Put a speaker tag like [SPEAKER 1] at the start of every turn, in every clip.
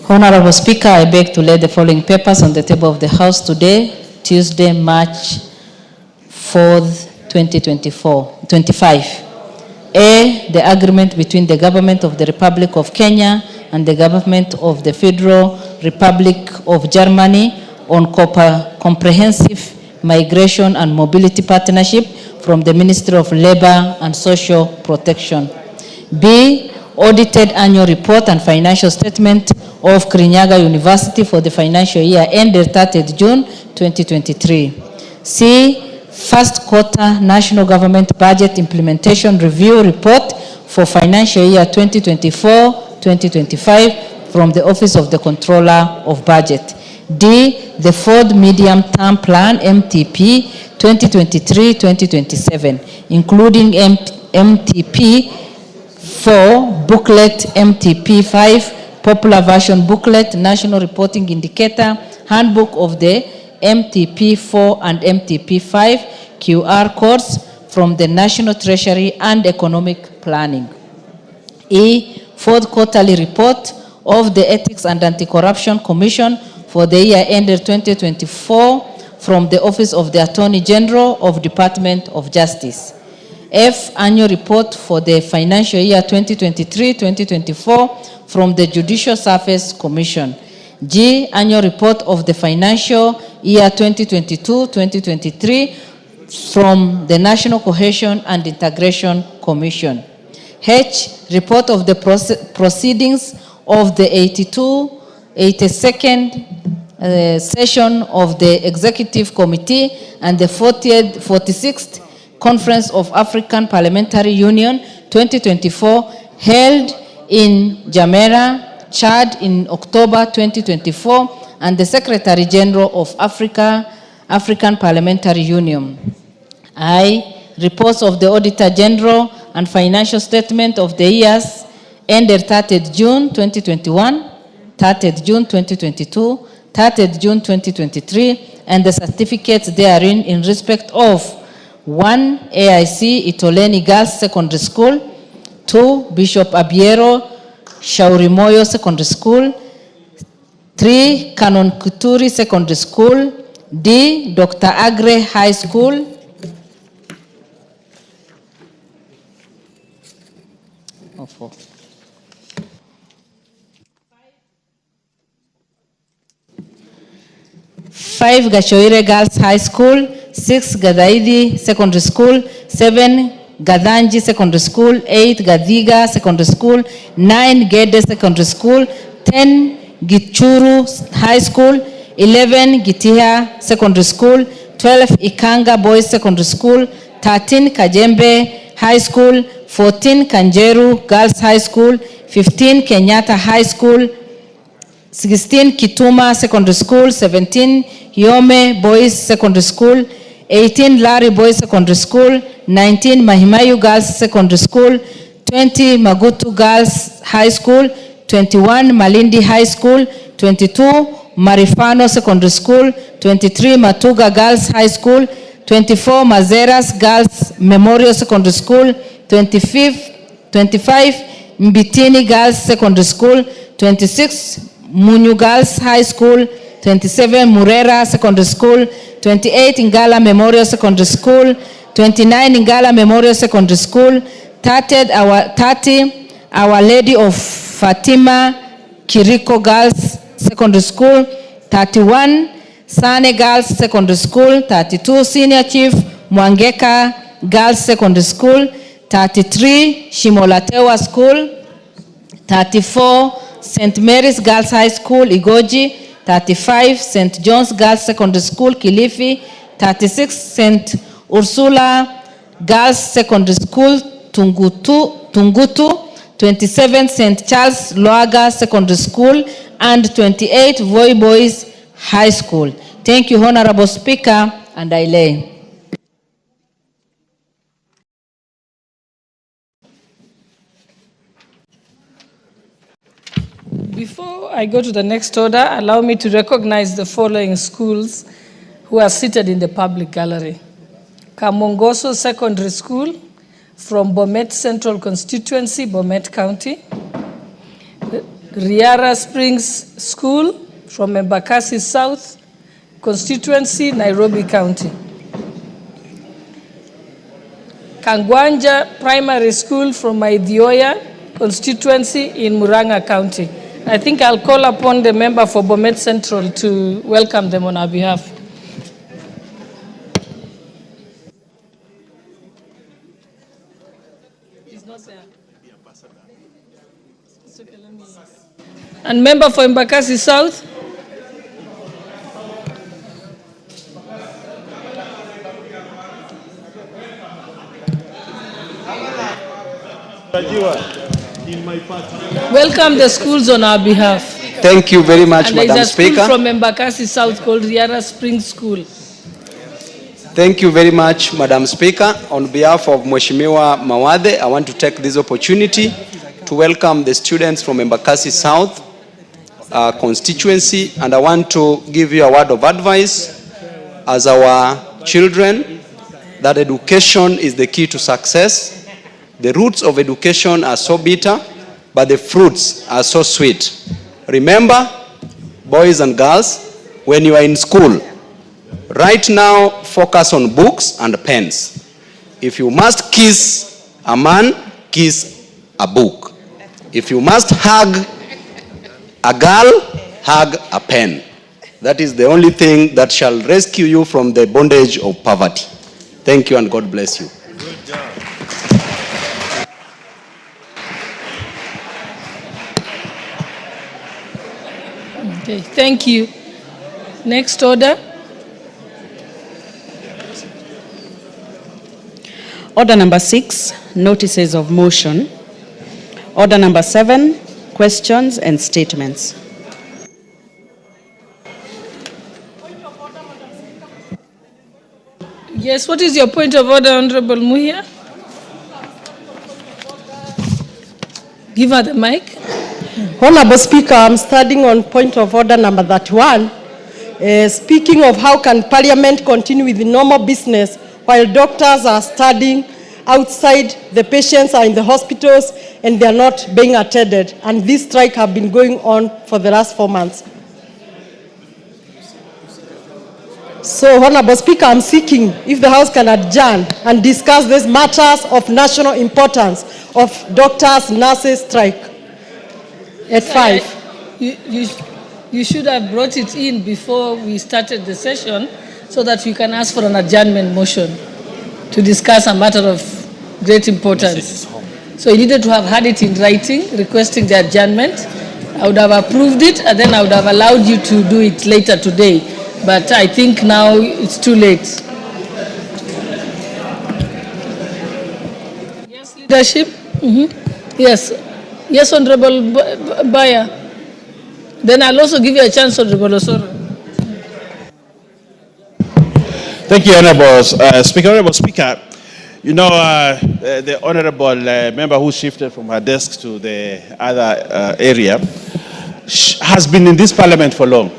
[SPEAKER 1] Honorable Speaker, I beg to lay the following papers on the table of the House today, Tuesday, March 4th, 2025. A, the agreement between the Government of the Republic of Kenya and the Government of the Federal Republic of Germany on comprehensive migration and mobility partnership from the Ministry of Labor and Social Protection. B, audited annual report and financial statement of Kirinyaga University for the financial year ended 30th June 2023. C, first quarter national government budget implementation review report for financial year 2024-2025 from the Office of the Controller of Budget. D, the fourth medium-term plan MTP 2023-2027, including MTP 4, booklet MTP 5, popular version booklet, national reporting indicator, handbook of the MTP 4 and MTP 5, QR codes from the National Treasury and Economic Planning. E, fourth quarterly report of the Ethics and Anti-Corruption Commission for the year ended 2024 from the Office of the Attorney General of Department of Justice. F, annual report for the financial year 2023-2024 from the Judicial Service Commission. G, annual report of the financial year 2022-2023 from the National Cohesion and Integration Commission. H, report of the proceedings of the 82nd session of the Executive Committee and the 46th Conference of African Parliamentary Union 2024 held in Jamera, Chad in October 2024, and the Secretary General of African Parliamentary Union. I, reports of the Auditor General and financial statement of the years ended 30th June 2021, 30th June 2022, 30th June 2023, and the certificates therein in respect of 1. AIC Itoleni Girls Secondary School, 2. Bishop Abiero Shaurimoyo Secondary School, 3. Canon Kuturi Secondary School, D. Dr. Agre High School, 5. Gashoire Girls High School, 6. Gadaidi Secondary School, 7. Gadanji Secondary School, 8. Gadiga Secondary School, 9. Gede Secondary School, 10. Gichuru High School, 11. Gitiha Secondary School, 12. Ikanga Boys Secondary School, 13. Kajembe High School, 14. Kanjeru Girls High School, 15. Kenyatta High School, 16. Kituma Secondary School, 17. Yome Boys Secondary School, 18. Lari Boys Secondary School, 19. Mahimayu Girls Secondary School, 20. Magutu Girls High School, 21. Malindi High School, 22. Marifano Secondary School, 23. Matuga Girls High School, 24. Mazeras Girls Memorial Secondary School, 25. Mbitini Girls Secondary School, 26. Munyu Girls High School, 27. Murera Secondary School, 28. Ngala Memorial Secondary School, 29. Ngala Memorial Secondary School, 30. Our Lady of Fatima Kiriko Girls Secondary School, 31. Sane Girls Secondary School, 32. Senior Chief Mwangeka Girls Secondary School, 33. Shimolatewa School, 34. St. Mary's Girls High School, Igoji, 35. St. John's Girls Secondary School, Kilifi, 36. St. Ursula Girls Secondary School, Tungutu, 27. St. Charles Loaga Secondary School, and 28. Voi Boys High School. Thank you, Honorable Speaker, and I lay.
[SPEAKER 2] Before I go to the next order, allow me to recognize the following schools who are seated in the public gallery. Kamongoso Secondary School from Bomet Central Constituency, Bomet County. Riara Springs School from Embakasi South constituency, Nairobi County. Kangwanja Primary School from Maithioya constituency in Murang'a County. I think I'll call upon the member for Bomet Central to welcome them on our behalf. He's not there. It's okay, let me... And member for Embakasi South?
[SPEAKER 3] In my party.
[SPEAKER 2] Welcome the schools on our behalf.
[SPEAKER 4] Thank you very much,
[SPEAKER 2] and
[SPEAKER 4] Madam
[SPEAKER 2] there's a school
[SPEAKER 4] Speaker.
[SPEAKER 2] from Embakasi South called Riara Springs School.
[SPEAKER 4] Thank you very much, Madam Speaker. On behalf of Mheshimiwa Mawathe, I want to take this opportunity to welcome the students from Embakasi South constituency, and I want to give you a word of advice as our children that education is the key to success. The roots of education are so bitter, but the fruits are so sweet. Remember, boys and girls, when you are in school, right now focus on books and pens. If you must kiss a man, kiss a book. If you must hug a girl, hug a pen. That is the only thing that shall rescue you from the bondage of poverty. Thank you and God bless you.
[SPEAKER 3] Good job.
[SPEAKER 2] Okay, thank you. Next order.
[SPEAKER 5] Order number 6, notices of motion. Order number 7, questions and statements.
[SPEAKER 2] Yes, what is your point of order, Honorable Muhia? Give her the mic.
[SPEAKER 6] Honorable Speaker, I'm starting on point of order number 31. Speaking of how can Parliament continue with the normal business while doctors are studying outside, the patients are in the hospitals and they are not being attended. And this strike have been going on for the last 4 months. So, Honorable Speaker, I'm seeking if the House can adjourn and discuss these matters of national importance of doctors, nurses strike. At 5.
[SPEAKER 2] You should have brought it in before we started the session so that you can ask for an adjournment motion to discuss a matter of great importance. So you needed to have had it in writing, requesting the adjournment. I would have approved it and then I would have allowed you to do it later today. But I think now it's too late. Yes, leadership? Yes. Yes, Honorable Baya. Then I'll also give you a chance, Honorable Osoro.
[SPEAKER 3] Thank you, Honorable Speaker. Honorable Speaker, you know, the Honorable member who shifted from her desk to the other area has been in this Parliament for long.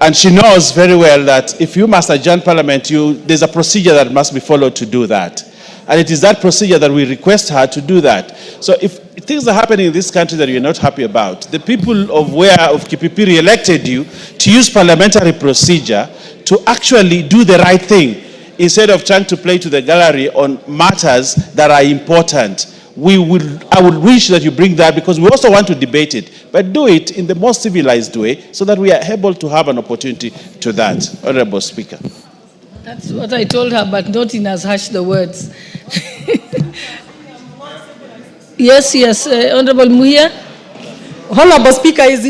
[SPEAKER 3] And she knows very well that if you must adjourn Parliament, there's a procedure that must be followed to do that. And it is that procedure that we request her to do that. So if things are happening in this country that you're not happy about, the people of Kipipiri elected you to use parliamentary procedure to actually do the right thing instead of trying to play to the gallery on matters that are important. I would wish that you bring that because we also want to debate it, but do it in the most civilized way so that we are able to have an opportunity to that. Honorable Speaker.
[SPEAKER 2] That's what I told her, but not in as harsh the words. Yes, Honorable Muhia.
[SPEAKER 6] Honorable Speaker, is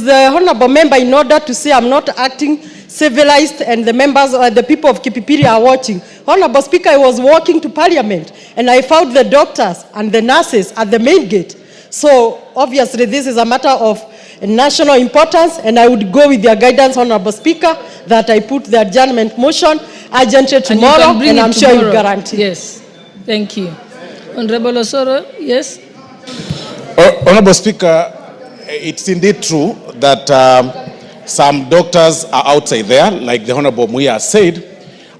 [SPEAKER 6] the honorable member in order to say I'm not acting civilized and the members or the people of Kipipiri are watching. Honorable Speaker, I was walking to Parliament and I found the doctors and the nurses at the main gate. So obviously this is a matter of national importance and I would go with your guidance, Honorable Speaker, that I put the adjournment motion urgently tomorrow and I'm sure you guarantee.
[SPEAKER 2] Yes, thank you. Honorable Osoro, yes?
[SPEAKER 7] Honorable Speaker, it's indeed true that some doctors are outside there, like the Honorable Muya said,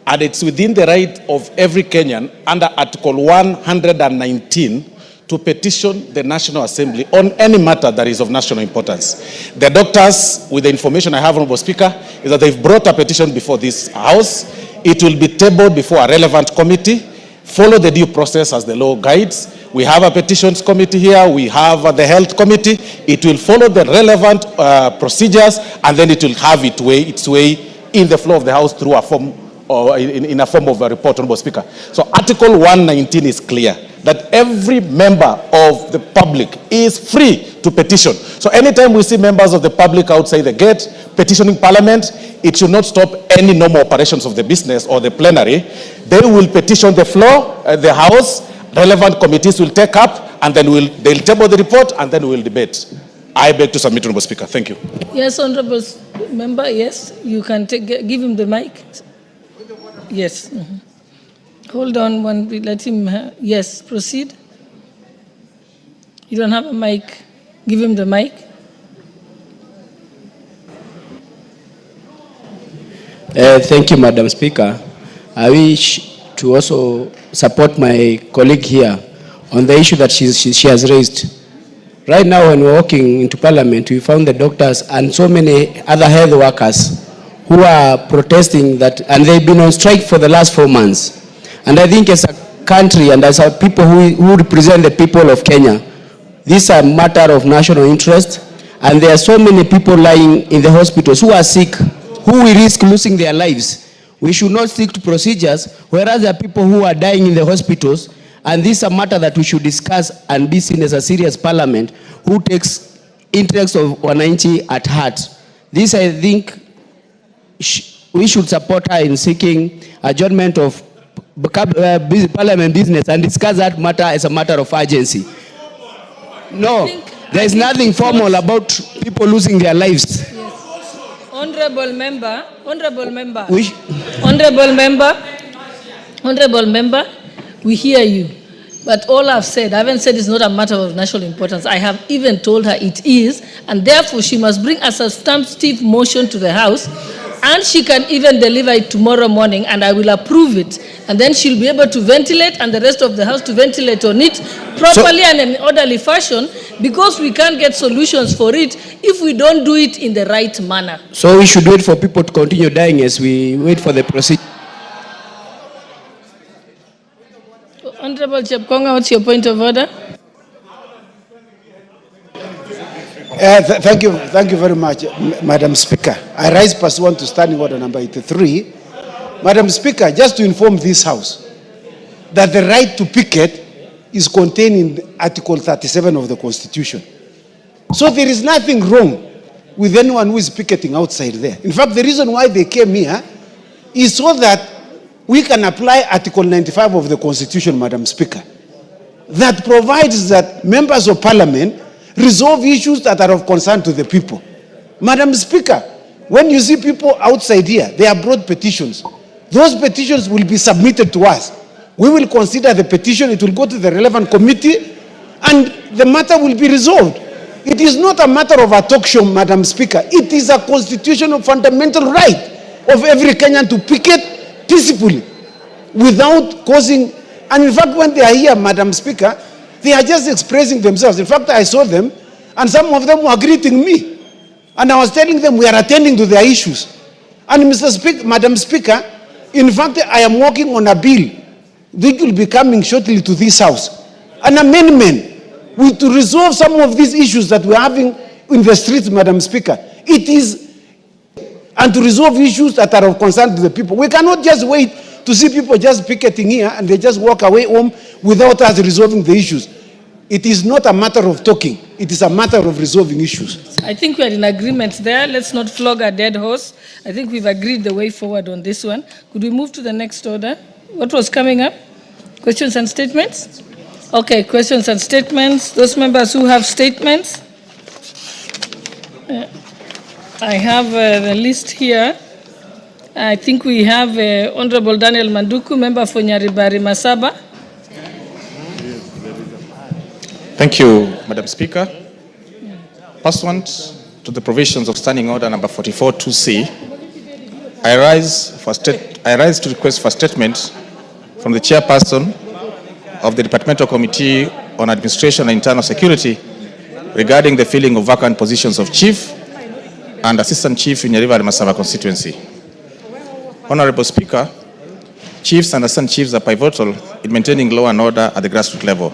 [SPEAKER 7] and it's within the right of every Kenyan under Article 119 to petition the National Assembly on any matter that is of national importance. The doctors, with the information I have, Honorable Speaker, is that they've brought a petition before this House. It will be tabled before a relevant committee, follow the due process as the law guides. We have a petitions committee here, we have the health committee. It will follow the relevant procedures, and then it will have its way in the floor of the House through a form, or in a form of a report, Honorable Speaker. So Article 119 is clear that every member of the public is free to petition. So anytime we see members of the public outside the gate petitioning Parliament, it should not stop any normal operations of the business or the plenary. They will petition the floor, the House, relevant committees will take up, and then they'll table the report, and then we'll debate. I beg to submit, Honorable Speaker. Thank you.
[SPEAKER 2] Yes, Honorable Member, yes, you can give him the mic. Yes. Mm-hmm. Hold on one, let him, yes, proceed. You don't have a mic. Give him the mic.
[SPEAKER 8] Thank you, Madam Speaker. I wish to also support my colleague here on the issue that she has raised. Right now, when we're walking into Parliament, we found the doctors and so many other health workers who are protesting that, and they've been on strike for the last 4 months. And I think as a country and as a people who represent the people of Kenya, this is a matter of national interest, and there are so many people lying in the hospitals who are sick, who will risk losing their lives. We should not stick to procedures, whereas there are people who are dying in the hospitals, and this is a matter that we should discuss and be seen as a serious Parliament who takes interests of wananchi at heart. This, I think, we should support her in seeking adjournment of Parliament business and discuss that matter as a matter of urgency. No, there is nothing formal about people losing their lives.
[SPEAKER 2] Yes. Honorable member, we hear you. But all I've said, I haven't said it's not a matter of national importance. I have even told her it is, and therefore she must bring a substantive motion to the House, and she can even deliver it tomorrow morning, and I will approve it. And then she'll be able to ventilate, and the rest of the House to ventilate on it properly and in an orderly fashion, because we can't get solutions for it if we don't do it in the right manner.
[SPEAKER 8] So we should wait for people to continue dying as we wait for the procedure.
[SPEAKER 2] Honorable Chepkonga, what's your point of order?
[SPEAKER 9] Thank you very much, Madam Speaker. I rise pursuant to Standing Order number 83. Madam Speaker, just to inform this House that the right to picket is contained in Article 37 of the Constitution. So there is nothing wrong with anyone who is picketing outside there. In fact, the reason why they came here is so that we can apply Article 95 of the Constitution, Madam Speaker, that provides that members of Parliament resolve issues that are of concern to the people. Madam Speaker, when you see people outside here, they have brought petitions. Those petitions will be submitted to us. We will consider the petition, it will go to the relevant committee, and the matter will be resolved. It is not a matter of a talk show, Madam Speaker. It is a constitutional fundamental right of every Kenyan to picket peacefully without causing, and in fact when they are here, Madam Speaker, they are just expressing themselves. In fact, I saw them, and some of them were greeting me, and I was telling them we are attending to their issues. And Madam Speaker, in fact, I am working on a bill which will be coming shortly to this House, an amendment to resolve some of these issues that we are having in the streets, Madam Speaker. It is, and to resolve issues that are of concern to the people. We cannot just wait to see people just picketing here and they just walk away home without us resolving the issues. It is not a matter of talking. It is a matter of resolving issues.
[SPEAKER 2] I think we are in agreement there. Let's not flog a dead horse. I think we've agreed the way forward on this one. Could we move to the next order? What was coming up? Questions and statements? Okay, questions and statements. Those members who have statements. I have the list here. I think we have Honorable Daniel Manduku, member for Nyaribari Masaba.
[SPEAKER 10] Thank you, Madam Speaker. Pursuant to the provisions of Standing Order number 44-2C, I rise to request for statement from the chairperson of the Departmental Committee on Administration and Internal Security regarding the filling of vacant positions of Chief and Assistant Chief in Nyeriva Masava constituency. Honorable Speaker, Chiefs and Assistant Chiefs are pivotal in maintaining law and order at the grassroots level.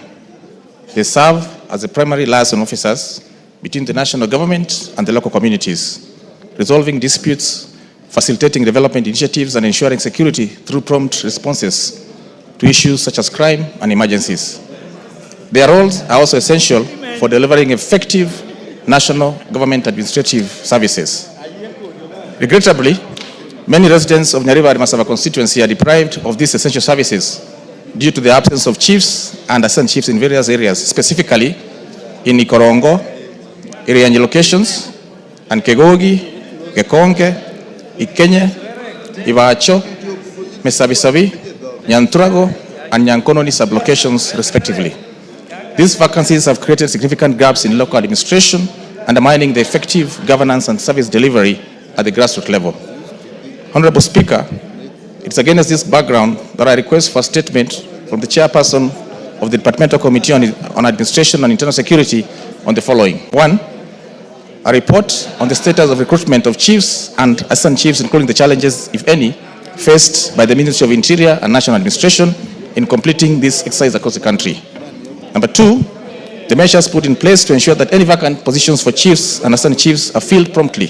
[SPEAKER 10] They serve as the primary liaison officers between the national government and the local communities, resolving disputes, facilitating development initiatives, and ensuring security through prompt responses to issues such as crime and emergencies. Their roles are also essential for delivering effective national government administrative services. Regrettably, many residents of Nyeriva Masava constituency are deprived of these essential services due to the absence of chiefs and assistant chiefs in various areas, specifically in Ikorongo, Irianyi locations, and Kegogi, Gekonge, Ikenye, Ivacho, Mesabisabi, Nyantrago, and Nyankononi sublocations, respectively. These vacancies have created significant gaps in local administration, undermining the effective governance and service delivery at the grassroots level. Honorable Speaker, it's against this background that I request for a statement from the chairperson of the Departmental Committee on Administration and Internal Security on the following. 1, a report on the status of recruitment of chiefs and assistant chiefs, including the challenges, if any, faced by the Ministry of Interior and National Administration in completing this exercise across the country. Number 2, the measures put in place to ensure that any vacant positions for chiefs and assistant chiefs are filled promptly,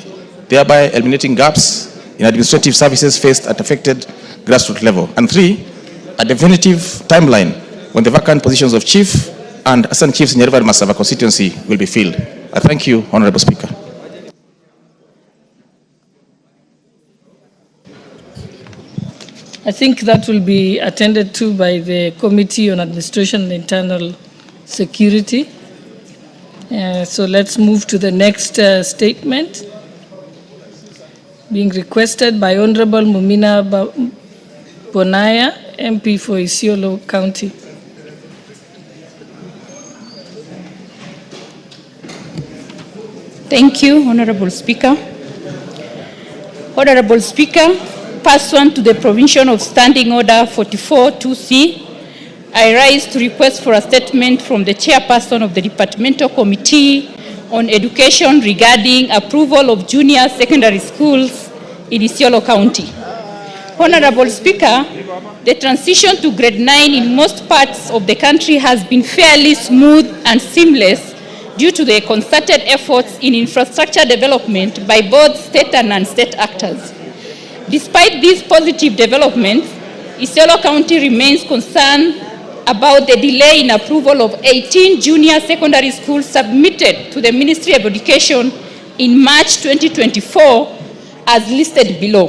[SPEAKER 10] thereby eliminating gaps in administrative services faced at affected grassroots level. And 3, a definitive timeline when the vacant positions of chief and assistant chiefs in Nyeriva Masava constituency will be filled. I thank you, Honorable Speaker.
[SPEAKER 2] I think that will be attended to by the Committee on Administration and Internal Security. So let's move to the next statement. Being requested by Honorable Mumina Bonaya, MP for Isiolo County.
[SPEAKER 11] Thank you, Honorable Speaker. Honorable Speaker, pursuant to the provision of Standing Order 44-2C, I rise to request for a statement from the chairperson of the Departmental Committee on Education regarding approval of junior secondary schools in Isiolo County. Honorable Speaker, the transition to grade 9 in most parts of the country has been fairly smooth and seamless due to the concerted efforts in infrastructure development by both state and non-state actors. Despite these positive developments, Isiolo County remains concerned about the delay in approval of 18 junior secondary schools submitted to the Ministry of Education in March 2024 as listed below.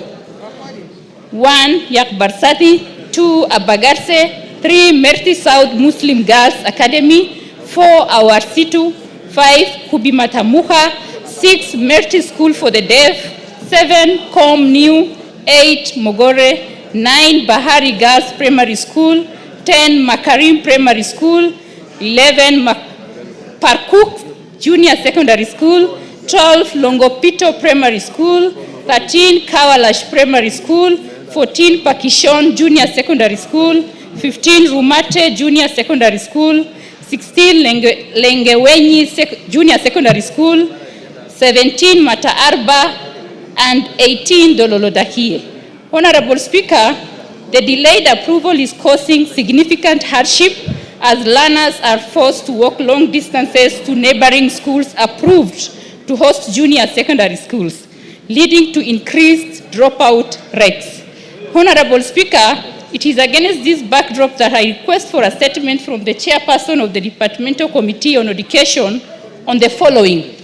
[SPEAKER 11] 1, Yakbarsati, 2, Abagarse, 3, Merti South Muslim Girls Academy, 4, Our Situ, 5, Kubimatamuha, 6, Merti School for the Deaf, 7, Com New, 8, Mogore, 9, Bahari Girls Primary School, 10, Makarim Primary School, 11, Parkuk Junior Secondary School, 12, Longopito Primary School, 13, Kawalash Primary School, 14, Pakishon Junior Secondary School, 15, Rumate Junior Secondary School, 16, Lengewenyi Junior Secondary School, 17, Mataarba, and 18, Dololodahie. Honorable Speaker, the delayed approval is causing significant hardship as learners are forced to walk long distances to neighboring schools approved to host junior secondary schools, leading to increased dropout rates. Honorable Speaker, it is against this backdrop that I request for a statement from the chairperson of the Departmental Committee on Education on the following.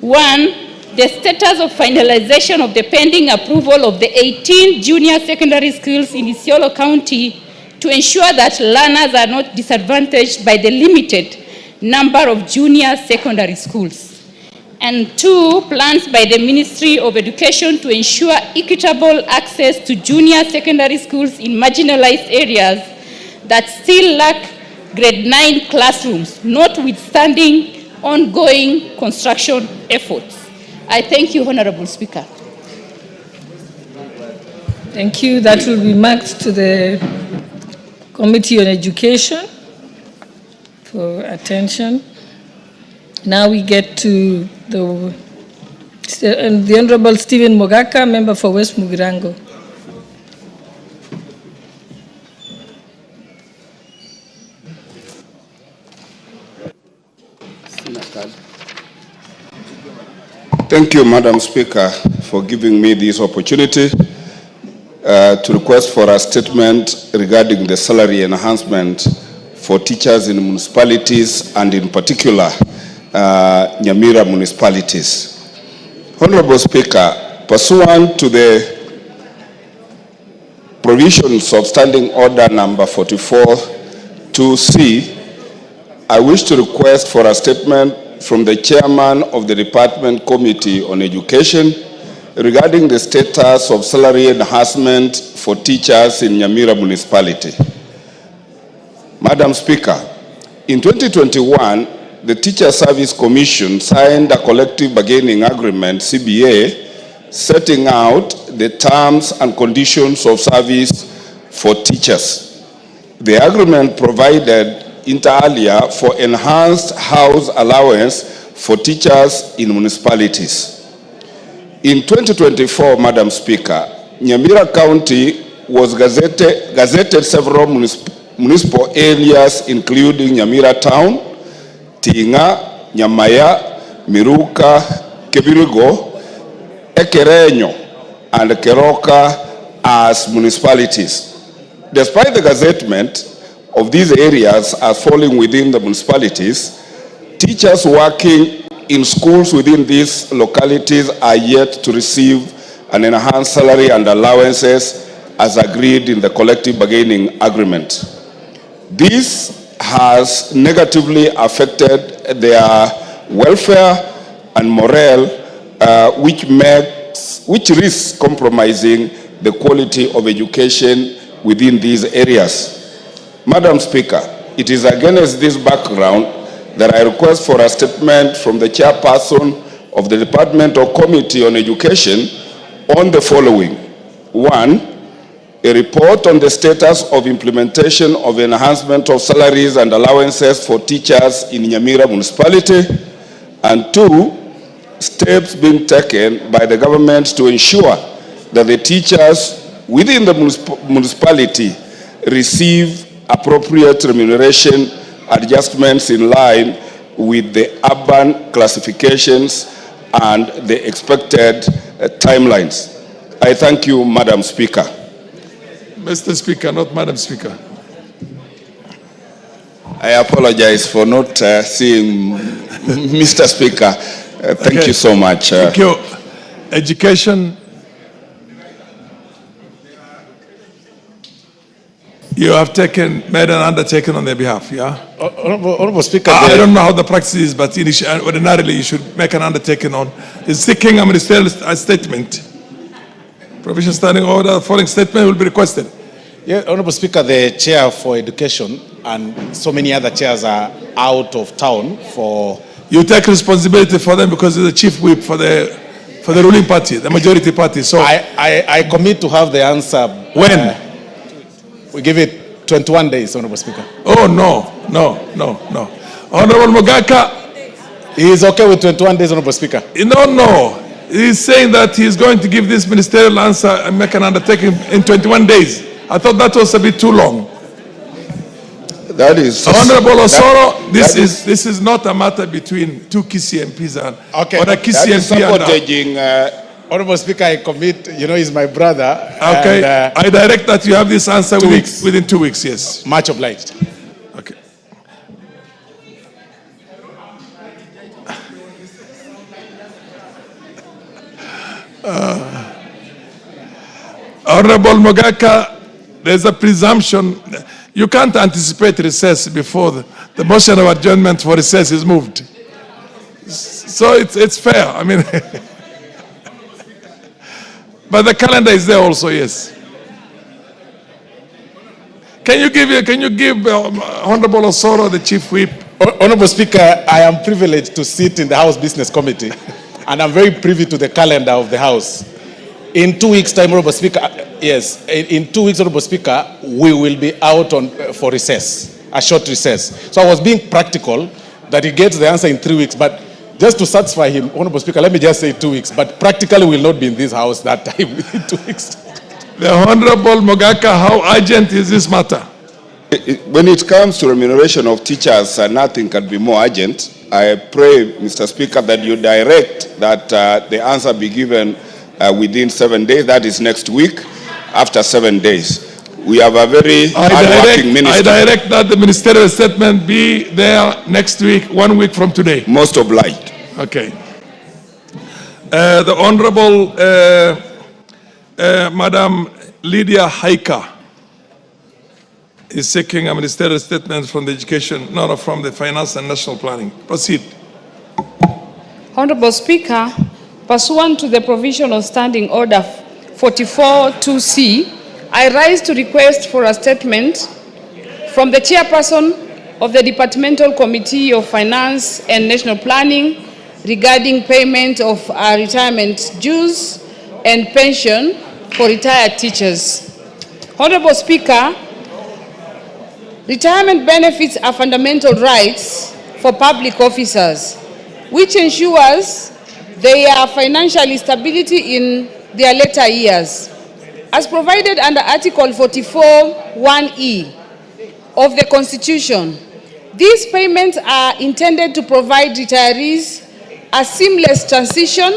[SPEAKER 11] 1, the status of finalization of the pending approval of the 18 junior secondary schools in Isiolo County to ensure that learners are not disadvantaged by the limited number of junior secondary schools. And 2, plans by the Ministry of Education to ensure equitable access to junior secondary schools in marginalized areas that still lack grade 9 classrooms, notwithstanding ongoing construction efforts. I thank you, Honorable Speaker.
[SPEAKER 2] Thank you. That will be marked to the Committee on Education for attention. Now we get to the Honorable Stephen Mogaka, member for West Mugirango.
[SPEAKER 12] Thank you, Madam Speaker, for giving me this opportunity to request for a statement regarding the salary enhancement for teachers in municipalities and in particular Nyamira municipalities. Honorable Speaker, pursuant to the provisions of Standing Order number 44-2C, I wish to request for a statement from the Chairman of the Department Committee on Education regarding the status of salary enhancement for teachers in Nyamira municipality. Madam Speaker, in 2021, the Teacher Service Commission signed a collective bargaining agreement, CBA, setting out the terms and conditions of service for teachers. The agreement provided inter alia for enhanced house allowance for teachers in municipalities. In 2024, Madam Speaker, Nyamira County was gazetted several municipal areas including Nyamira Town, Tinga, Nyamaya, Miruka, Kebirigo, Ekerenyo, and Keroka as municipalities. Despite the gazettement of these areas as falling within the municipalities, teachers working in schools within these localities are yet to receive an enhanced salary and allowances as agreed in the collective bargaining agreement. This has negatively affected their welfare and morale, which risks compromising the quality of education within these areas. Madam Speaker, it is against this background that I request for a statement from the chairperson of the Departmental Committee on Education on the following. 1, a report on the status of implementation of enhancement of salaries and allowances for teachers in Nyamira municipality, and 2, steps being taken by the government to ensure that the teachers within the municipality receive appropriate remuneration adjustments in line with the urban classifications and the expected timelines. I thank you, Madam Speaker.
[SPEAKER 13] Mr. Speaker, not Madam Speaker.
[SPEAKER 12] I apologize for not seeing Mr. Speaker. Thank you so much.
[SPEAKER 13] Thank you. Education. You have made an undertaking on their behalf, yeah?
[SPEAKER 7] Honorable Speaker,
[SPEAKER 13] I don't know how the practice is, but ordinarily you should make an undertaking on. Is seeking a ministerial statement. Provision Standing Order, following statement will be requested.
[SPEAKER 7] Yeah, Honorable Speaker, the chair for education and so many other chairs are out of town for...
[SPEAKER 13] You take responsibility for them because you're the chief whip for the ruling party, the majority party. So
[SPEAKER 7] I commit to have the answer.
[SPEAKER 13] When?
[SPEAKER 7] We give it 21 days, Honorable Speaker.
[SPEAKER 13] Oh, no. Honorable Mogaka.
[SPEAKER 7] He is okay with 21 days, Honorable Speaker.
[SPEAKER 13] No. He's saying that he's going to give this ministerial answer and make an undertaking in 21 days. I thought that was a bit too long.
[SPEAKER 12] That is...
[SPEAKER 13] Honorable Osoro, this is not a matter between two Kisii MPs and...
[SPEAKER 7] Okay,
[SPEAKER 13] or a Kisii MP and...
[SPEAKER 7] Honorable Speaker, I commit, he's my brother.
[SPEAKER 13] Okay,
[SPEAKER 7] and,
[SPEAKER 13] I direct that you have this answer within 2 weeks, yes.
[SPEAKER 7] Much obliged.
[SPEAKER 13] Okay. Honorable Mogaka, there's a presumption. You can't anticipate recess before the motion of adjournment for recess is moved. So it's fair. I mean... But the calendar is there also, yes. Can you give Honorable Osoro, the chief whip?
[SPEAKER 7] Honorable Speaker, I am privileged to sit in the House Business Committee, and I'm very privy to the calendar of the House. In 2 weeks' time, Honorable Speaker, we will be out for recess. a short recess. So I was being practical that he gets the answer in 3 weeks, but just to satisfy him, Honorable Speaker, let me just say 2 weeks, but practically will not be in this house that time within 2 weeks.
[SPEAKER 13] The Honorable Mogaka, how urgent is this matter?
[SPEAKER 12] When it comes to remuneration of teachers, nothing can be more urgent. I pray, Mr. Speaker, that you direct that the answer be given within 7 days. That is next week, after 7 days. We have a very hard-working minister.
[SPEAKER 13] I direct that the ministerial statement be there next week, 1 week from today.
[SPEAKER 12] Most obliged.
[SPEAKER 13] Okay. The Honorable Madam Lydia Haika is seeking a ministerial statement from the education, not from the finance and national planning. Proceed.
[SPEAKER 14] Honorable Speaker, pursuant to the provision of Standing Order 44-2C, I rise to request for a statement from the chairperson of the Departmental Committee of Finance and National Planning regarding payment of retirement dues and pension for retired teachers. Honorable Speaker, retirement benefits are fundamental rights for public officers, which ensures their financial stability in their later years. As provided under Article 44(1)(e) of the Constitution, these payments are intended to provide retirees a seamless transition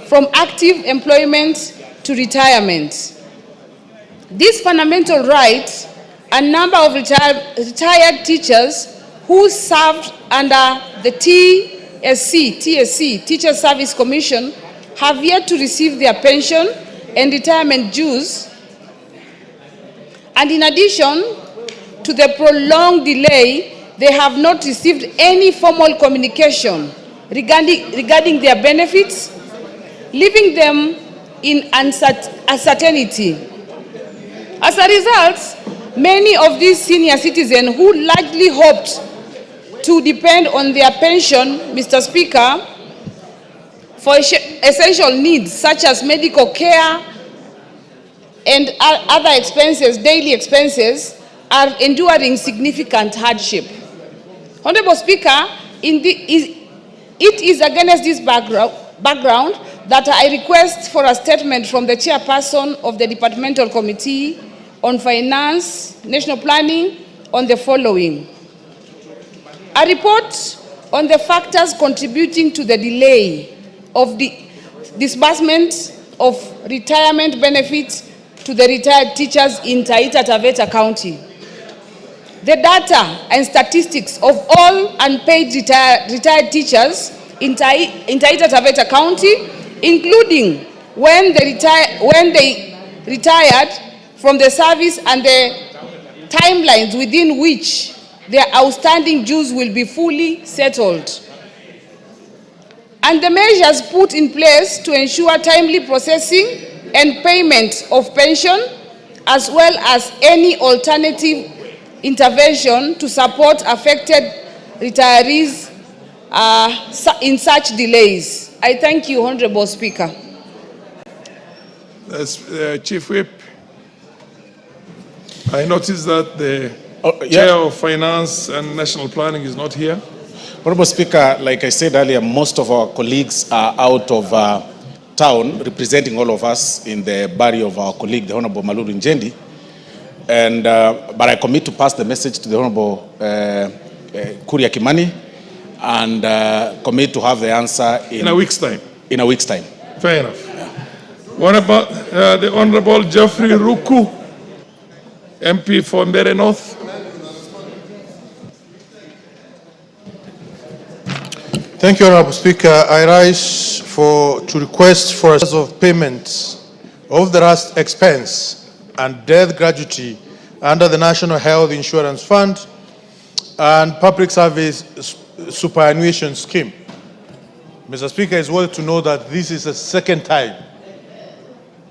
[SPEAKER 14] from active employment to retirement. These fundamental rights, a number of retired teachers who served under the TSC, Teacher Service Commission, have yet to receive their pension and retirement dues. And in addition to the prolonged delay, they have not received any formal communication regarding their benefits, leaving them in uncertainty. As a result, many of these senior citizens who largely hoped to depend on their pension, Mr. Speaker, for essential needs such as medical care and other expenses, daily expenses, are enduring significant hardship. Honorable Speaker, it is against this background that I request for a statement from the chairperson of the Departmental Committee on Finance, National Planning on the following. A report on the factors contributing to the delay of the disbursement of retirement benefits to the retired teachers in Taita Taveta County. The data and statistics of all unpaid retired teachers in Taita Taveta County, including when they retired from the service and the timelines within which their outstanding dues will be fully settled. And the measures put in place to ensure timely processing and payment of pension, as well as any alternative intervention to support affected retirees in such delays. I thank you, Honorable Speaker.
[SPEAKER 13] Chief Whip, I noticed that the Chair of Finance and National Planning is not here.
[SPEAKER 7] Honorable Speaker, like I said earlier, most of our colleagues are out of town representing all of us in the burial of our colleague, the Honorable Malulu Njendi. And, but I commit to pass the message to the Honorable Kuria Kimani and commit to have the answer in a week's time. In a week's time.
[SPEAKER 13] Fair enough. Yeah. What about the Honorable Geoffrey Ruku, MP for Mbere North?
[SPEAKER 15] Thank you, Honorable Speaker. I rise to request for a of payments of the last expense and death gratuity under the National Health Insurance Fund and Public Service Superannuation Scheme. Mr. Speaker, it's worth to know that this is the second time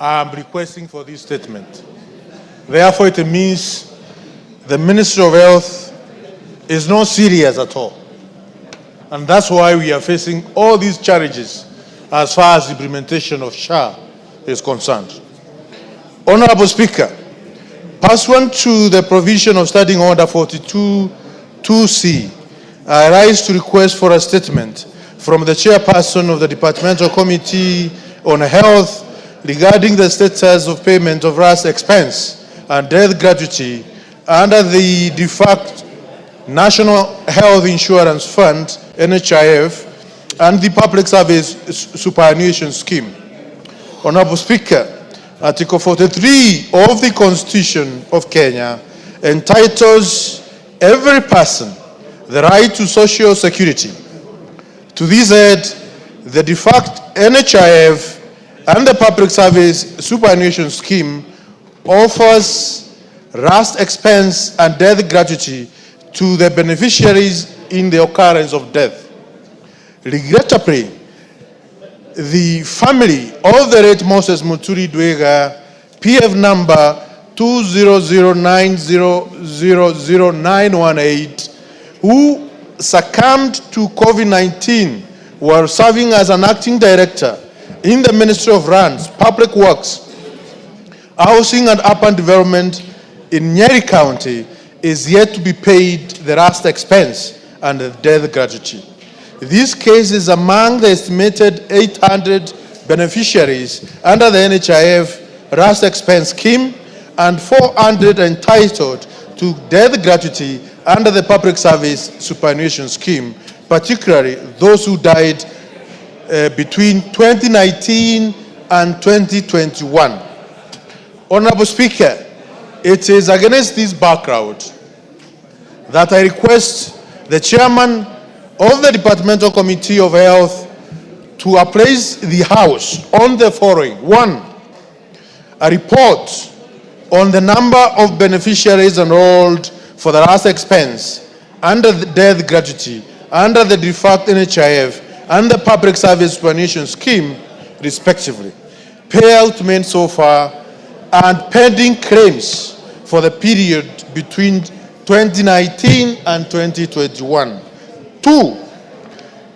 [SPEAKER 15] I am requesting for this statement. Therefore, it means the Ministry of Health is not serious at all. And that's why we are facing all these challenges as far as the implementation of SHA is concerned. Honorable Speaker, pursuant to the provision of Standing Order 42 2C, I rise to request for a statement from the chairperson of the Departmental Committee on Health regarding the status of payment of RAS expense and death gratuity under the defunct National Health Insurance Fund, NHIF, and the Public Service Superannuation Scheme. Honorable Speaker, Article 43 of the Constitution of Kenya entitles every person the right to social security. To this end, the defunct NHIF and the Public Service Superannuation Scheme offers RAS expense and death gratuity to the beneficiaries in the occurrence of death. Regrettably, the family of the late Moses Muturi Dwega, PF number 20090000918, who succumbed to COVID-19 while serving as an acting director in the Ministry of Lands, Public Works, Housing and Urban Development in Nyeri County, is yet to be paid the last expense and the death gratuity. This case is among the estimated 800 beneficiaries under the NHIF last expense scheme and 400 entitled to death gratuity under the Public Service Superannuation Scheme, particularly those who died between 2019 and 2021. Honorable Speaker, it is against this background that I request the chairman of the Departmental Committee of Health to appraise the House on the following. 1, a report on the number of beneficiaries enrolled for the last expense under the death gratuity under the defunct NHIF and the Public Service Superannuation Scheme, respectively, payout made so far and pending claims for the period between 2019 and 2021. 2,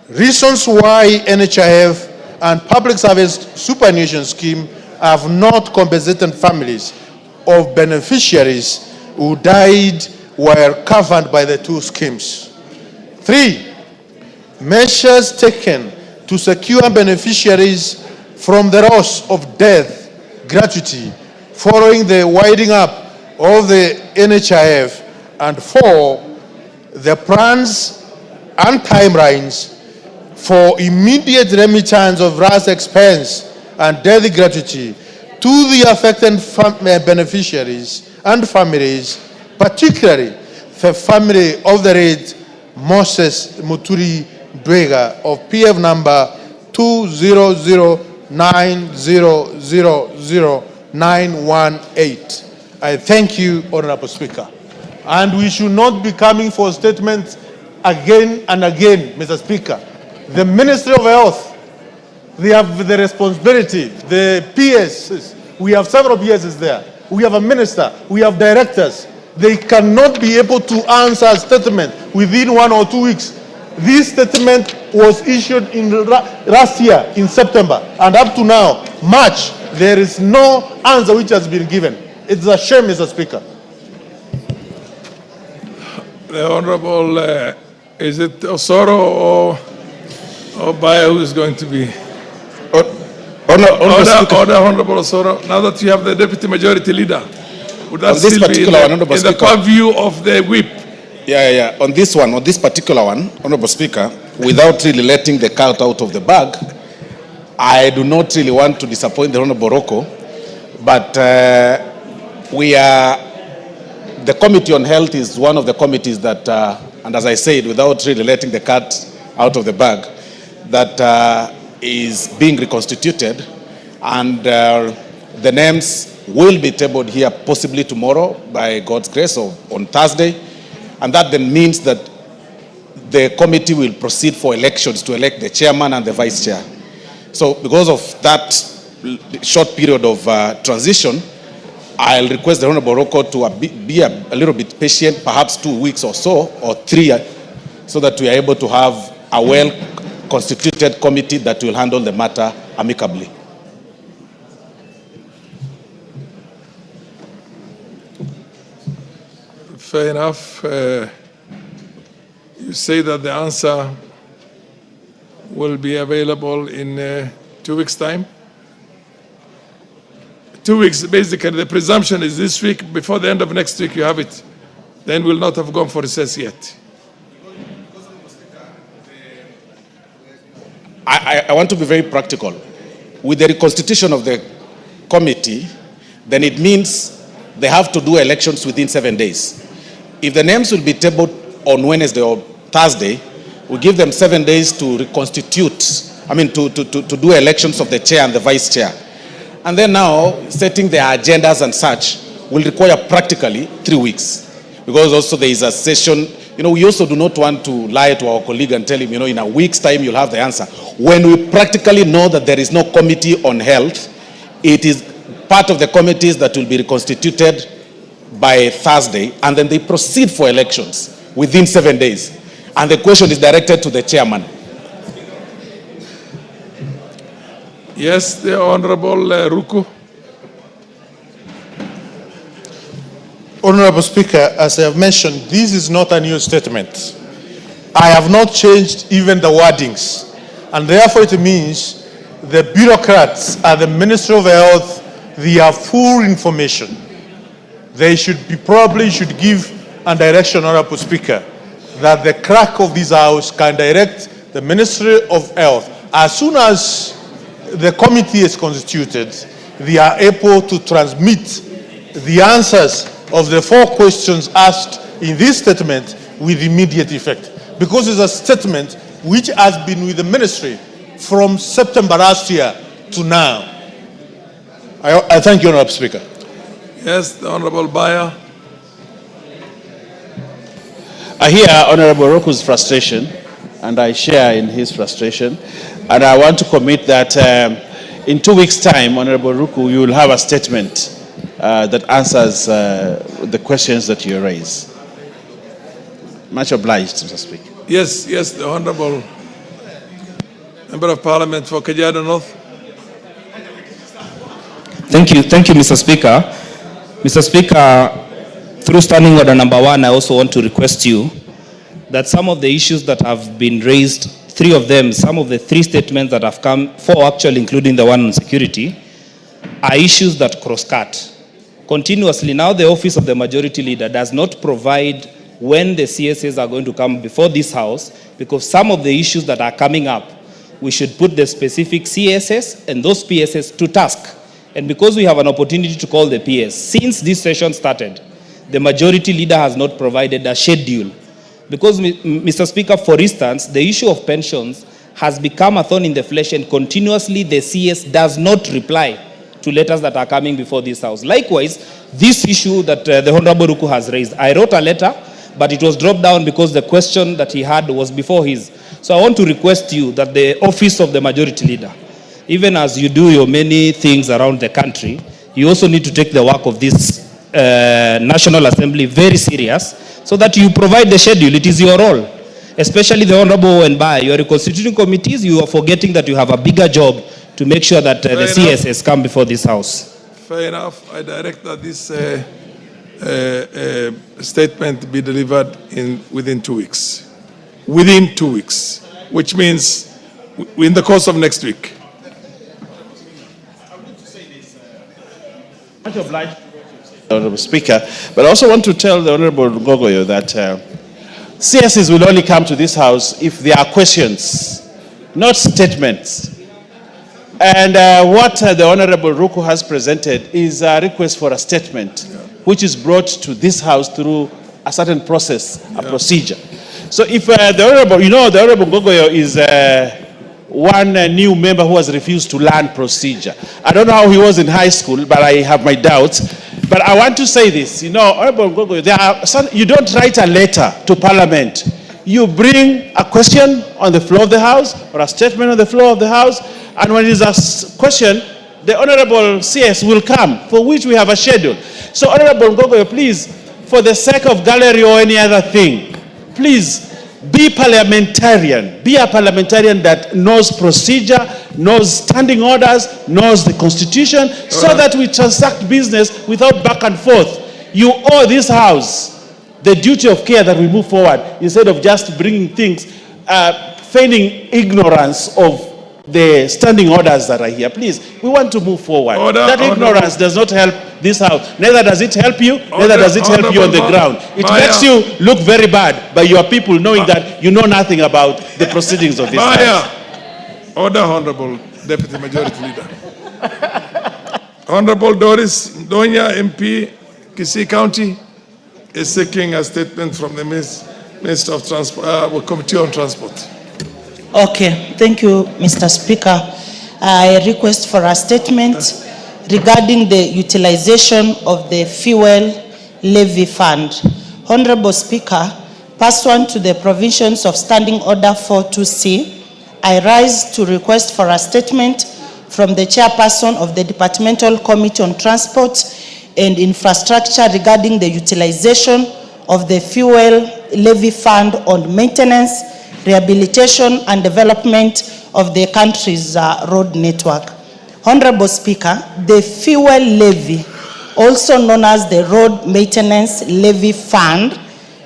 [SPEAKER 15] reasons why NHIF and Public Service Superannuation Scheme have not compensated families of beneficiaries who died while covered by the two schemes. 3, measures taken to secure beneficiaries from the loss of death gratuity following the winding up of the NHIF. And 4, the plans and timelines for immediate remittance of RAS expense and death gratuity to the affected beneficiaries and families, particularly the family of the late Moses Muturi Dwega of PF number 20090000918. I thank you, Honorable Speaker. And we should not be coming for statements again and again, Mr. Speaker. The Ministry of Health, they have the responsibility, the PS, we have several PSs there. We have a minister, we have directors. They cannot be able to answer a statement within 1 or 2 weeks. This statement was issued in last year in September, and up to now, March, there is no answer which has been given. It's a shame, Mr. Speaker.
[SPEAKER 13] The Honorable, is it Osoro or Baya who is going to be? Order, Honorable Osoro. Now that you have the Deputy Majority Leader, would that still be in the purview of the whip?
[SPEAKER 7] Yeah. On this particular one, Honorable Speaker, without really letting the cat out of the bag, I do not really want to disappoint the Honorable Rocco, but the Committee on Health is one of the committees that, and as I said, without really letting the cat out of the bag, that is being reconstituted, and the names will be tabled here possibly tomorrow by God's grace, or on Thursday, and that then means that the committee will proceed for elections to elect the chairman and the vice chair. So because of that short period of transition, I'll request the Honorable Rocco to be a little bit patient, perhaps 2 weeks or so, or 3, so that we are able to have a well-constituted committee that will handle the matter amicably.
[SPEAKER 13] Fair enough. You say that the answer will be available in 2 weeks' time? 2 weeks, basically, the presumption is this week. Before the end of next week, you have it. Then we'll not have gone for recess yet.
[SPEAKER 7] I want to be very practical. With the reconstitution of the committee, then it means they have to do elections within 7 days. If the names will be tabled on Wednesday or Thursday, we give them 7 days to reconstitute, to do elections of the chair and the vice chair. And then now, setting their agendas and such will require practically 3 weeks. Because also there is a session, we also do not want to lie to our colleague and tell him, in a week's time you'll have the answer. When we practically know that there is no committee on health, it is part of the committees that will be reconstituted by Thursday, and then they proceed for elections within 7 days. And the question is directed to the chairman.
[SPEAKER 13] Yes, the Honorable Ruku.
[SPEAKER 15] Honorable Speaker, as I have mentioned, this is not a new statement. I have not changed even the wordings. And therefore it means the bureaucrats at the Ministry of Health, they have full information. They should give a direction, Honorable Speaker, that the clerk of this House can direct the Ministry of Health. As soon as the committee is constituted, they are able to transmit the answers of the 4 questions asked in this statement with immediate effect. Because it's a statement which has been with the ministry from September last year to now. I thank you, Honorable Speaker.
[SPEAKER 13] Yes, the Honorable Bayer.
[SPEAKER 3] I hear Honorable Roku's frustration, and I share in his frustration. And I want to commit that in 2 weeks' time, Honorable Ruku, you will have a statement that answers the questions that you raise. Much obliged, Mr. Speaker.
[SPEAKER 13] Yes, the Honorable Member of Parliament for Kajiado North.
[SPEAKER 16] Thank you, Mr. Speaker. Mr. Speaker, through Standing Order number 1, I also want to request you that some of the issues that have been raised, 3 of them, some of the 3 statements that have come, 4 actually, including the one on security, are issues that cross-cut. Continuously, now the Office of the Majority Leader does not provide when the CSS are going to come before this House, because some of the issues that are coming up, we should put the specific CSS and those PSS to task. And because we have an opportunity to call the PS, since this session started, the Majority Leader has not provided a schedule. Because, Mr. Speaker, for instance, the issue of pensions has become a thorn in the flesh, and continuously the CS does not reply to letters that are coming before this House. Likewise, this issue that the Honorable Ruku has raised, I wrote a letter, but it was dropped down because the question that he had was before his. So I want to request you that the Office of the Majority Leader, even as you do your many things around the country, you also need to take the work of this National Assembly very serious, so that you provide the schedule. It is your role. Especially the Honorable Wenbai, you are constituting committees, you are forgetting that you have a bigger job to make sure that the CSS come before this House.
[SPEAKER 13] Fair enough. I direct that this statement be delivered within 2 weeks. Within 2 weeks, which means in the course of next week.
[SPEAKER 3] Much obliged, Honorable Speaker, but I also want to tell the Honorable Gogoyo that CSs will only come to this House if there are questions, not statements. And what the Honorable Ruku has presented is a request for a statement, which is brought to this House through a certain process, a procedure. So if the Honorable, the Honorable Gogoyo is one new member who has refused to learn procedure. I don't know how he was in high school, but I have my doubts. But I want to say this, Honorable Gogoyo, you don't write a letter to Parliament. You bring a question on the floor of the House or a statement on the floor of the House, and when it is a question, the Honorable CS will come, for which we have a schedule. So Honorable Gogoyo, please, for the sake of gallery or any other thing, please be parliamentarian. Be a parliamentarian that knows procedure, knows standing orders, knows the Constitution, so that we transact business without back and forth. You owe this House the duty of care that we move forward instead of just bringing things, feigning ignorance of the standing orders that are here. Please, we want to move forward. That ignorance does not help this house. Neither does it help you, neither does it help you on the ground. It makes you look very bad by your people knowing that you know nothing about the proceedings of this house.
[SPEAKER 13] Order, Honorable Deputy Majority Leader. Honorable Doris Donya, MP, Kisii County, is seeking a statement from the Minister of Transport, Committee on Transport.
[SPEAKER 17] Okay, thank you, Mr. Speaker. I request for a statement regarding the utilization of the fuel levy fund. Honorable Speaker, pursuant to the provisions of Standing Order 42C, I rise to request for a statement from the chairperson of the Departmental Committee on Transport and Infrastructure regarding the utilization of the fuel levy fund on maintenance, rehabilitation and development of the country's road network. Honorable Speaker, the fuel levy, also known as the Road Maintenance Levy Fund,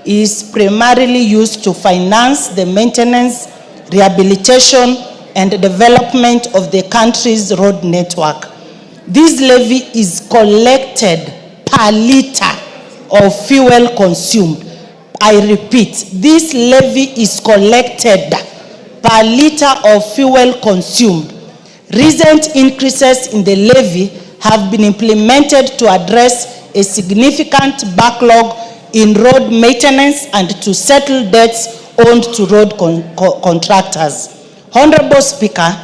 [SPEAKER 17] is primarily used to finance the maintenance, rehabilitation and development of the country's road network. This levy is collected per liter of fuel consumed. I repeat, this levy is collected per liter of fuel consumed. Recent increases in the levy have been implemented to address a significant backlog in road maintenance and to settle debts owed to road contractors. Honorable Speaker,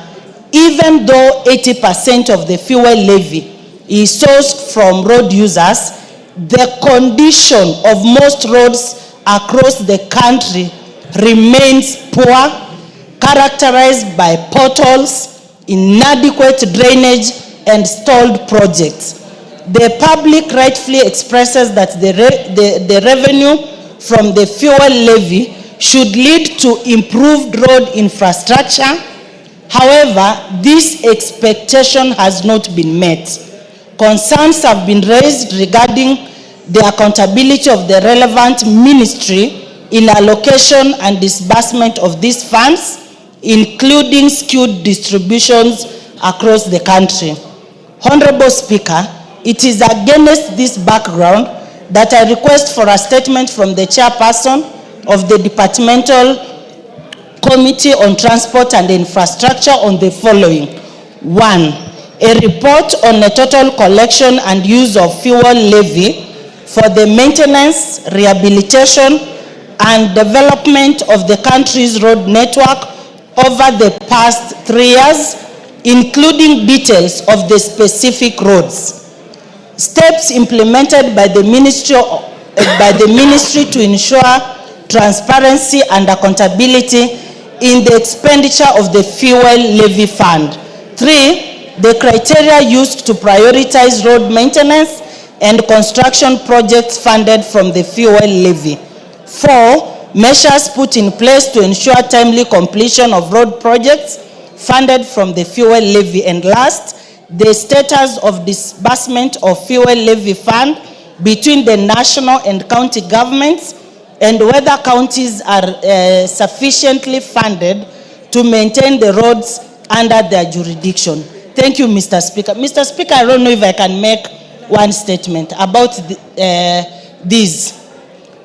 [SPEAKER 17] even though 80% of the fuel levy is sourced from road users, the condition of most roads across the country remains poor, characterized by potholes, inadequate drainage, and stalled projects. The public rightfully expresses that the revenue from the fuel levy should lead to improved road infrastructure. However, this expectation has not been met. Concerns have been raised regarding the accountability of the relevant ministry in allocation and disbursement of these funds, including skewed distributions across the country. Honorable Speaker, it is against this background that I request for a statement from the chairperson of the Departmental Committee on Transport and Infrastructure on the following. 1. A report on the total collection and use of fuel levy for the maintenance, rehabilitation, and development of the country's road network over the past 3 years, including details of the specific roads. Steps implemented by the ministry to ensure transparency and accountability in the expenditure of the fuel levy fund. 3. The criteria used to prioritize road maintenance and construction projects funded from the fuel levy. 4. Measures put in place to ensure timely completion of road projects funded from the fuel levy. And last, the status of disbursement of fuel levy fund between the national and county governments, and whether counties are sufficiently funded to maintain the roads under their jurisdiction. Thank you, Mr. Speaker. Mr. Speaker, I don't know if I can make one statement about this.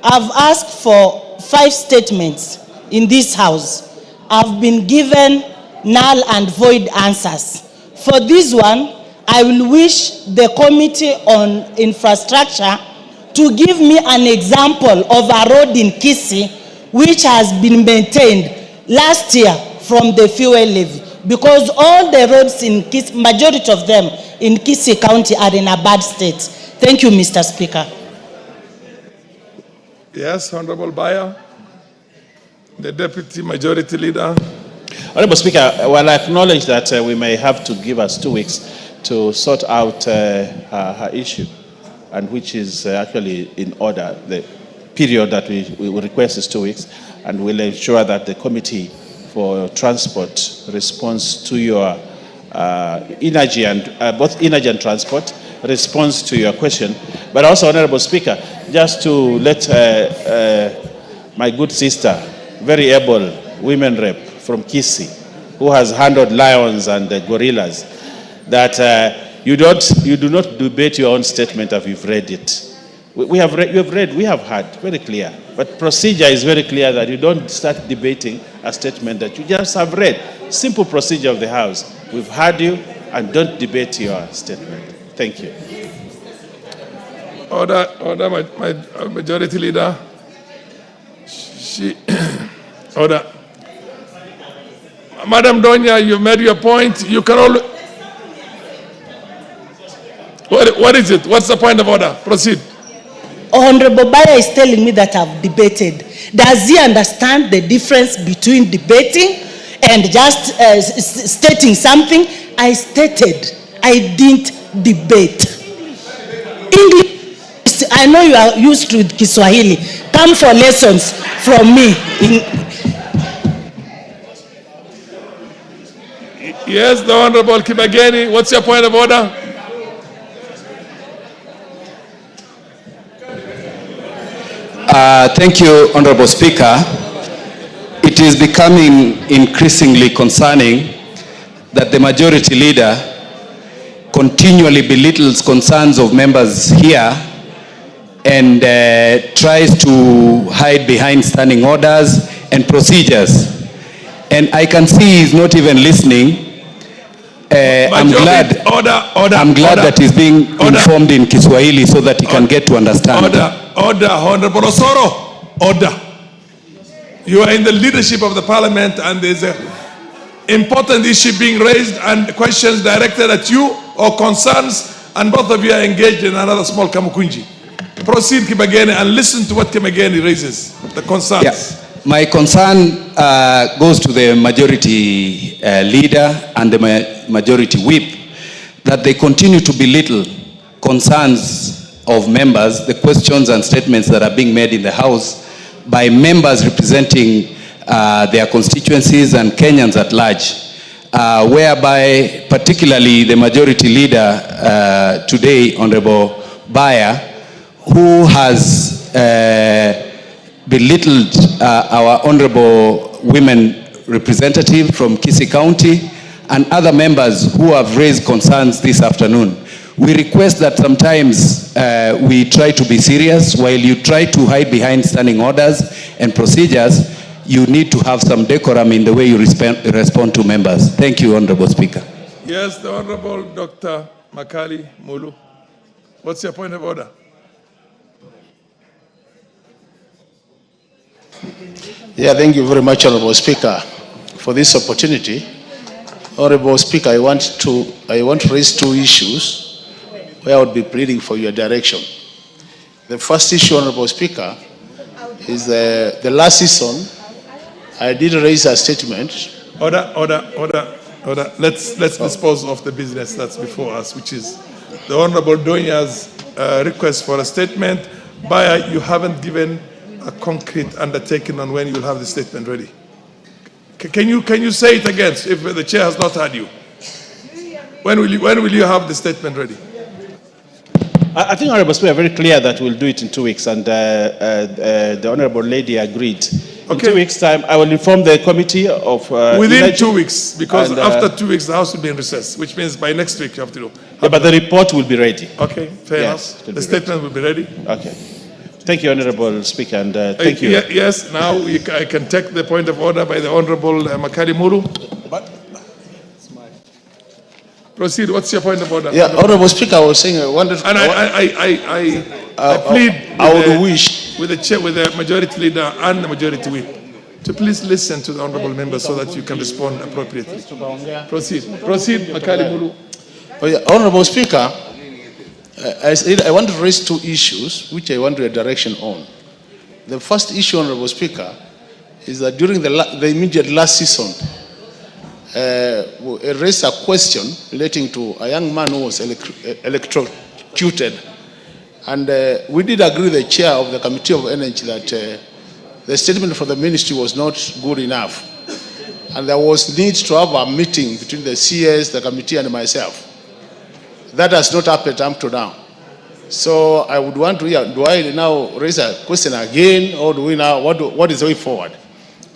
[SPEAKER 17] I've asked for 5 statements in this House. I've been given null and void answers. For this one, I will wish the Committee on Infrastructure to give me an example of a road in Kisii which has been maintained last year from the fuel levy, because all the roads in Kisii, majority of them in Kisii County, are in a bad state. Thank you, Mr. Speaker.
[SPEAKER 13] Yes, Honorable Bayer, the Deputy Majority Leader.
[SPEAKER 3] Honorable Speaker, while I acknowledge that we may have to give us 2 weeks to sort out her issue, and which is actually in order, the period that we will request is 2 weeks, and we'll ensure that the Committee for Transport responds to your energy and both energy and transport, response to your question. But also, Honorable Speaker, just to let my good sister, very able women rep from Kisii, who has handled lions and gorillas, that you do not debate your own statement if you've read it. We have heard, very clear. But procedure is very clear that you don't start debating a statement that you just have read. Simple procedure of the House. We've heard you, and don't debate your statement. Thank you.
[SPEAKER 13] Order, my majority leader. Order. Madam Donya, you've made your point. You can all. What is it? What's the point of order? Proceed.
[SPEAKER 17] Honorable Baya is telling me that I've debated. Does he understand the difference between debating and just stating something? I stated. I didn't debate. English, I know you are used to Kiswahili. Come for lessons from me.
[SPEAKER 13] Yes, the Honorable Kibageni, what's your point of order?
[SPEAKER 18] Thank you, Honorable Speaker. It is becoming increasingly concerning that the majority leader continually belittles concerns of members here and tries to hide behind standing orders and procedures. And I can see he's not even listening. I'm glad that he's being informed in Kiswahili so that he can get to understand.
[SPEAKER 13] Order, Honorable Osoro. Order. You are in the leadership of the parliament and there's an important issue being raised and questions directed at you or concerns, and both of you are engaged in another small kamukunji. Proceed, Kibageni, and listen to what Kibageni raises, the concerns.
[SPEAKER 18] Yeah. My concern goes to the majority leader and the majority whip, that they continue to belittle concerns of members, the questions and statements that are being made in the House by members representing their constituencies and Kenyans at large, whereby particularly the majority leader today, Honorable Baya, who has belittled our honorable women representative from Kisii County and other members who have raised concerns this afternoon. We request that sometimes we try to be serious. While you try to hide behind standing orders and procedures, you need to have some decorum in the way you respond to members. Thank you, Honorable Speaker.
[SPEAKER 13] Yes, the Honorable Dr. Makali Mulu. What's your point of order?
[SPEAKER 9] Yeah, thank you very much, Honorable Speaker, for this opportunity. Honorable Speaker, I want to raise two issues where I would be pleading for your direction. The first issue, Honorable Speaker, is the last season I did raise a statement.
[SPEAKER 13] Order. Let's dispose of the business that's before us, which is the Honorable Donya's request for a statement. Baya, you haven't given a concrete undertaking on when you'll have the statement ready. Can you say it again if the chair has not heard you? When will you have the statement ready?
[SPEAKER 3] I think, Honorable Speaker, very clear that we'll do it in 2 weeks, and the Honorable Lady agreed. In 2 weeks' time, I will inform the committee of...
[SPEAKER 13] Within 2 weeks, because after 2 weeks, the House will be in recess, which means by next week you have to do.
[SPEAKER 3] Yeah, but the report will be ready.
[SPEAKER 13] Okay, fair enough. The statement will be ready.
[SPEAKER 3] Okay. Thank you, Honorable Speaker, and thank you.
[SPEAKER 13] Yes, now I can take the point of order by the Honorable Makali Muru. Proceed. What's your point of order?
[SPEAKER 9] Yeah, Honorable Speaker, I was saying I wanted.
[SPEAKER 13] And I plead with the chair, with the majority leader and the majority whip, to please listen to the honorable members so that you can respond appropriately. Proceed, Makali Mulu.
[SPEAKER 9] Oh, yeah. Honorable Speaker, I want to raise two issues which I want your direction on. The first issue, Honorable Speaker, is that during the immediate last season, raised a question relating to a young man who was electrocuted. And we did agree, the chair of the Committee of Energy, that the statement from the ministry was not good enough. And there was need to have a meeting between the CS, the committee, and myself. That has not happened up to now. So I would want to hear, do I now raise a question again, or do we now, what is the way forward?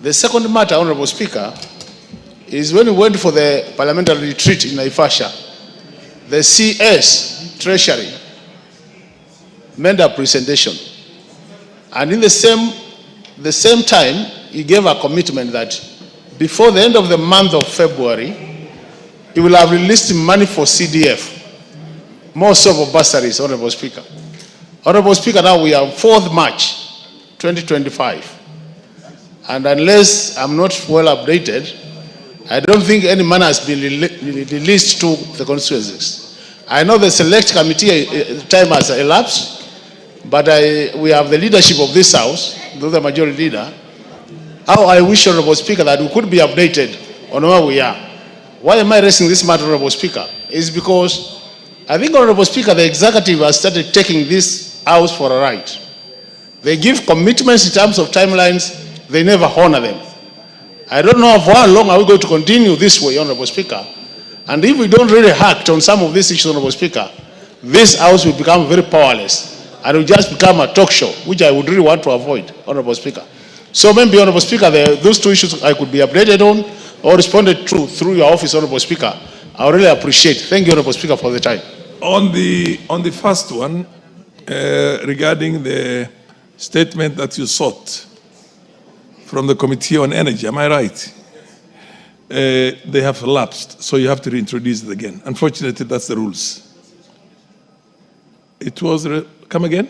[SPEAKER 9] The second matter, Honorable Speaker, is when we went for the parliamentary retreat in Naivasha, the CS Treasury made a presentation. And in the same time, he gave a commitment that before the end of the month of February, he will have released money for CDF. More so for bursaries, Honorable Speaker. Honorable Speaker, now we are 4th March, 2025. And unless I'm not well updated, I don't think any money has been released to the constituencies. I know the select committee time has elapsed, but we have the leadership of this House, the majority leader. How I wish, Honorable Speaker, that we could be updated on where we are. Why am I raising this matter, Honorable Speaker? Is because I think, Honorable Speaker, the executive has started taking this House for a ride. They give commitments in terms of timelines, they never honor them. I don't know for how long are we going to continue this way, Honorable Speaker. And if we don't really act on some of these issues, Honorable Speaker, this House will become very powerless and will just become a talk show, which I would really want to avoid, Honorable Speaker. So maybe, Honorable Speaker, those two issues I could be updated on or responded to through your office, Honorable Speaker. I really appreciate. Thank you, Honorable Speaker, for the time.
[SPEAKER 13] On the first one, regarding the statement that you sought from the Committee on Energy, am I right? They have lapsed, so you have to reintroduce it again. Unfortunately, that's the rules. It was, come again?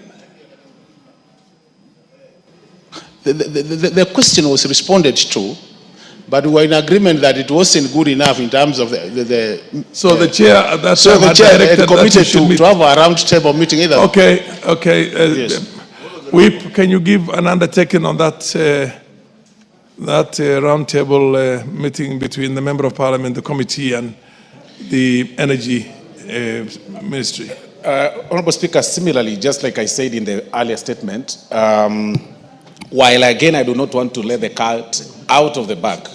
[SPEAKER 9] The question was responded to, but we were in agreement that it wasn't good enough in terms of
[SPEAKER 13] So the chair at that
[SPEAKER 9] so
[SPEAKER 13] time
[SPEAKER 9] the
[SPEAKER 13] had
[SPEAKER 9] chair
[SPEAKER 13] directed
[SPEAKER 9] had committed
[SPEAKER 13] that you should meet.
[SPEAKER 9] to have a round table meeting either.
[SPEAKER 13] Okay.
[SPEAKER 9] Yes.
[SPEAKER 13] Whip, can you give an undertaking on that round table meeting between the Member of Parliament, the committee, and the Energy Ministry?
[SPEAKER 7] Honorable Speaker, similarly, just like I said in the earlier statement, while again I do not want to let the cat out of the bag,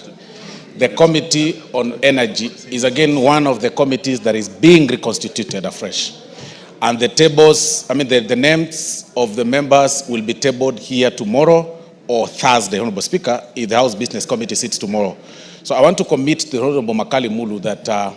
[SPEAKER 7] the Committee on Energy is again one of the committees that is being reconstituted afresh. And the tables, the names of the members will be tabled here tomorrow or Thursday, Honorable Speaker, if the House Business Committee sits tomorrow. So I want to commit to the Honorable Makali Mulu that